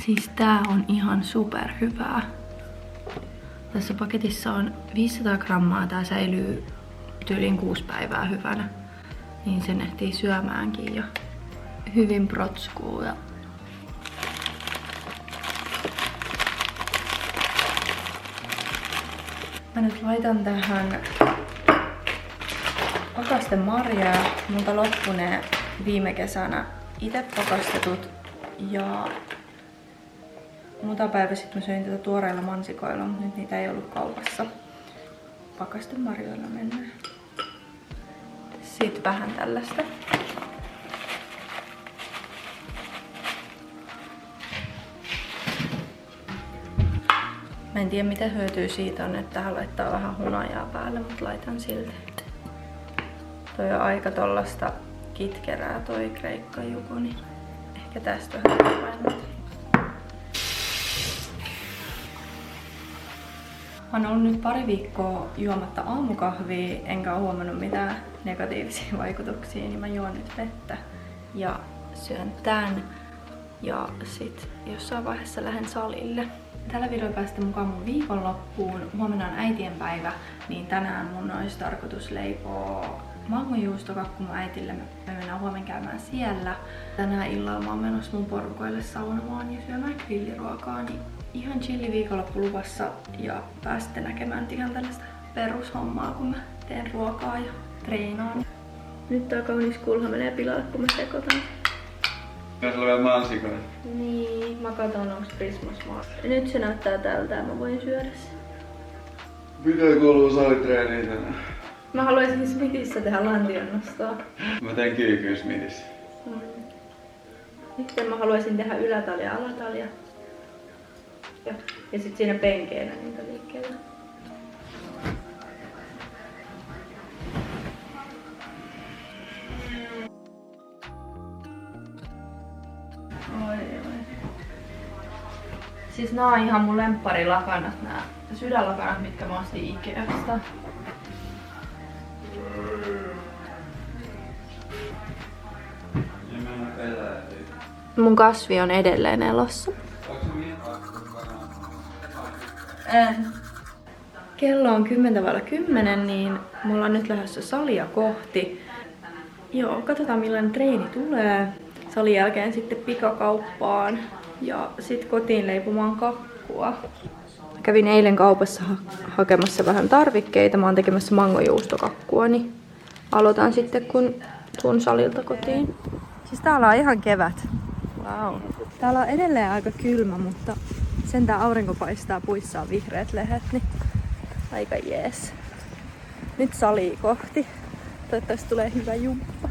Siis tää on ihan superhyvää. Tässä paketissa on 500 grammaa. Tää säilyy tyyliin 6 päivää hyvänä. Niin sen ehtii syömäänkin jo. Hyvin protskuu ja mä nyt laitan tähän pakastemarjaa. Multa loppu ne viime kesänä itse pakastetut ja muutama päivä sitten mä söin tätä tuoreilla mansikoilla, mutta nyt niitä ei ollut kaupassa. Pakastemarjoilla mennään. Sitten vähän tällaista. Mä en tiedä mitä hyötyä siitä on, että tähän laittaa vähän hunajaa päälle, mutta laitan silti. Toi on aika tollasta kitkerää toi kreikkajuku, niin ehkä tästä vähän painot. Mä oon ollut nyt pari viikkoa juomatta aamukahvia, enkä ole huomannut mitään negatiivisia vaikutuksia, niin mä juon nyt vettä ja syön tän ja sit jossain vaiheessa lähden salille. Tällä videolla päästä mukaan mun viikonloppuun. Huomenna on äitienpäivä, niin tänään mun olisi tarkoitus leipoa mangojuustokakku mun äitille. Me mennään huomenna käymään siellä. Tänään illalla mä oon menossa mun porukoille saunomaan ja syömään grilliruokaa. Niin ihan chilli viikonloppu luvassa ja pääsette näkemään ihan tällaista perushommaa, kun mä teen ruokaa ja treenaan. Nyt tää kaunis kulha menee pilalle, kun mä sekoitan. Jos on vielä mansikoita. Niin, mä katon onks Prismas maa. Nyt se näyttää tältä ja mä voin syödä sen. Mitä kuuluu salitreeniin tänään? Mä haluaisin Smithissä tehdä lantionnostoa. Mä teen kyykyyn Smithissä. Nyt mä haluaisin tehdä ylätalia ja alatalia. Ja sit siinä penkeinä niitä liikkeellä. Siis nää on ihan mun lempparilakanat, nää sydänlakanat, mitkä mä ostin Ikeasta. Mun kasvi on edelleen elossa. Kello on 10:10, niin me ollaan nyt lähdössä salia kohti. Joo, katsotaan millainen treeni tulee. Salin jälkeen sitten pikakauppaan ja sitten kotiin leipomaan kakkua. Kävin eilen kaupassa hakemassa vähän tarvikkeita. Mä oon tekemässä mangojuustokakkua, niin aloitan sitten kun tuun salilta kotiin. Siis täällä on ihan kevät. Wow. Täällä on edelleen aika kylmä, mutta sentään aurinko paistaa, puissa on vihreät lehdet, niin aika jees. Nyt salia kohti. Toivottavasti tulee hyvä jumppa.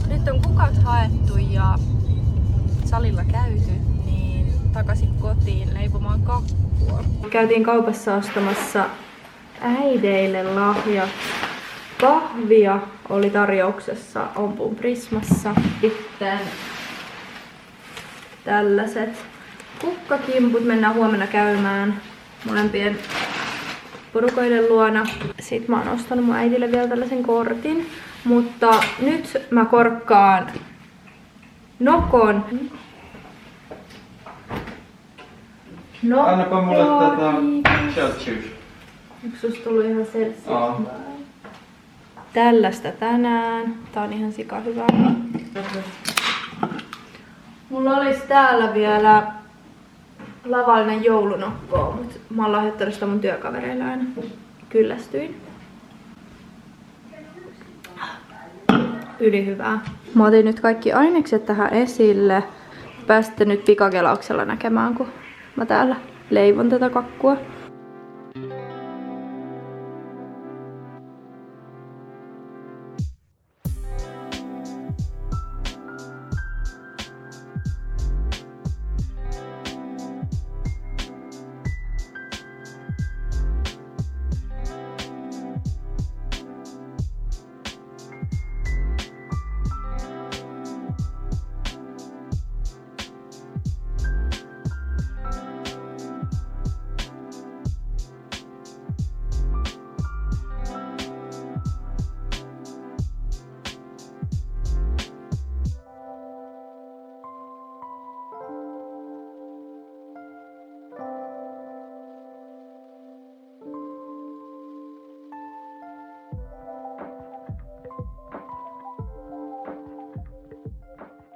Nyt on kukat haettu ja salilla käyty, niin takaisin kotiin leipomaan kakkua. Käytiin kaupassa ostamassa äideille lahjat. Kahvia oli tarjouksessa Ompun Prismassa. Sitten tällaiset kukkakimput mennään huomenna käymään molempien porukoiden luona. Sitten mä oon ostanut mun äidille vielä tällaisen kortin. Mutta nyt mä korkkaan Nokon. Annapa mulle shelljuice. Onko susta tullut ihan selsiä? Tällaista tänään. Tää on ihan sika hyvä. Mulla olisi täällä vielä lavallinen joulunokkoa, mutta mä oon lahjoittanut sitä mun työkavereille aina. Kyllästyin. Yli hyvää. Mä otin nyt kaikki ainekset tähän esille. Pääsitte nyt pikakelauksella näkemään, kun mä täällä leivon tätä kakkua.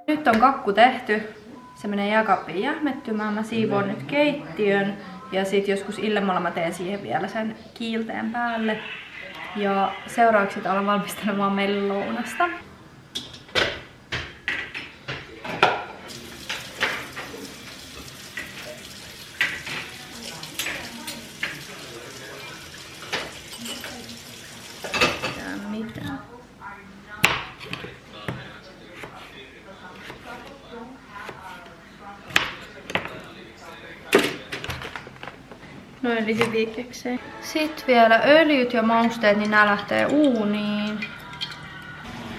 Nyt on kakku tehty. Se menee jääkaappiin jähmettymään. Mä siivoon nyt keittiön ja sit joskus illemmalla mä teen siihen vielä sen kiilteen päälle. Ja seuraavaksi alan valmistelemaan meille lounasta. Noin lisäviikekseen. Sitten vielä öljyt ja mausteet, niin nää lähtee uuniin.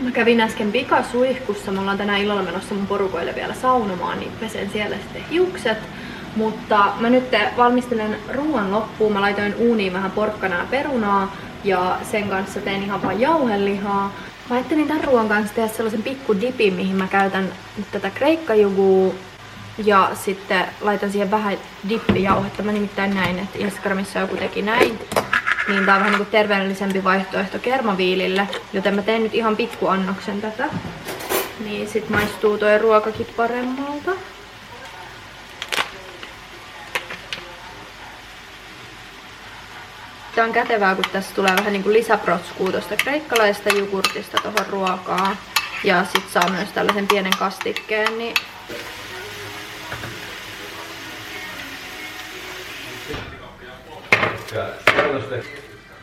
Mä kävin äsken pikasuihkussa. Me ollaan tänään illalla menossa mun porukoille vielä saunomaan, niin pesen siellä sitten hiukset. Mutta mä nyt valmistelen ruoan loppuun. Mä laitoin uuniin vähän porkkanaa ja perunaa ja sen kanssa teen ihan vaan jauhelihaa. Mä ajattelin tämän ruoan kanssa tehdä sellaisen pikku dipin, mihin mä käytän nyt tätä kreikkajugua. Ja sitten laitan siihen vähän dippijauhetta. Mä nimittäin näin, että Instagramissa joku teki näin. Niin tää on vähän niinku terveellisempi vaihtoehto kermaviilille. Joten mä teen nyt ihan pikkuannoksen tätä. Niin sit maistuu toi ruokakin paremmalta. Tää on kätevää, kun tässä tulee vähän niinku lisäprotskuu tosta kreikkalaisesta jogurtista tohon ruokaan. Ja sit saa myös tällaisen pienen kastikkeen. Niin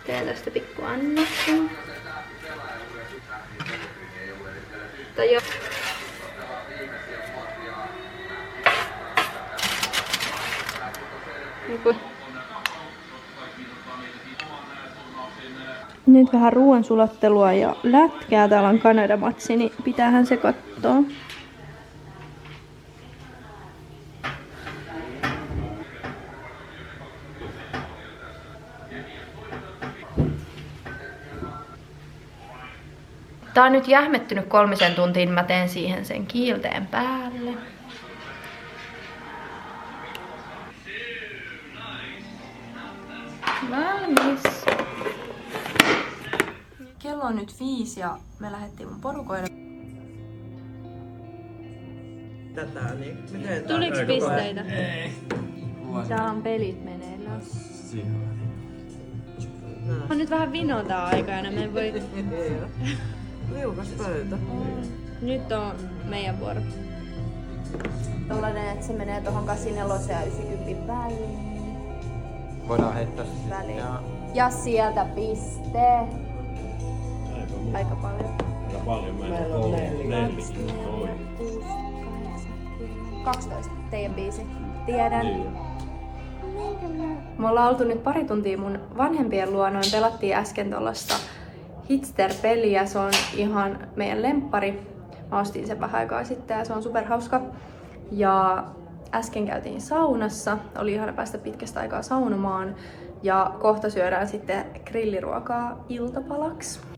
teen tästä pikku annoksen. Nyt vähän ruoan sulattelua ja lätkää. Täällä on Kanada-matsi, niin pitäähän se katsoa. Tää on nyt jähmettynyt 3 tuntiin, mä teen siihen sen kiilteen päälle. Valmis! Kello on nyt 5 ja me lähdettiin mun porukoille. Tuliks pisteitä? Täällä on pelit meneillään. On nyt vähän vinotaa aikana, me voi... Liukas pöytä. Nyt on meidän vuoro. Tollanen, että se menee tohon 84 ja 90 väliin. Voidaan heittää väliin. Ja sieltä piste. Aika paljon. Aika paljon. Meillä on 4. 12. Teidän biisi. Tiedän. Niin. Me ollaan oltu nyt pari tuntia mun vanhempien luona. Pelattiin äsken tollasta Hitster-peliä. Se on ihan meidän lemppari. Mä ostin sen vähän aikaa sitten ja se on superhauska. Ja äsken käytiin saunassa. Oli ihana päästä pitkästä aikaa saunomaan. Ja kohta syödään sitten grilliruokaa iltapalaksi.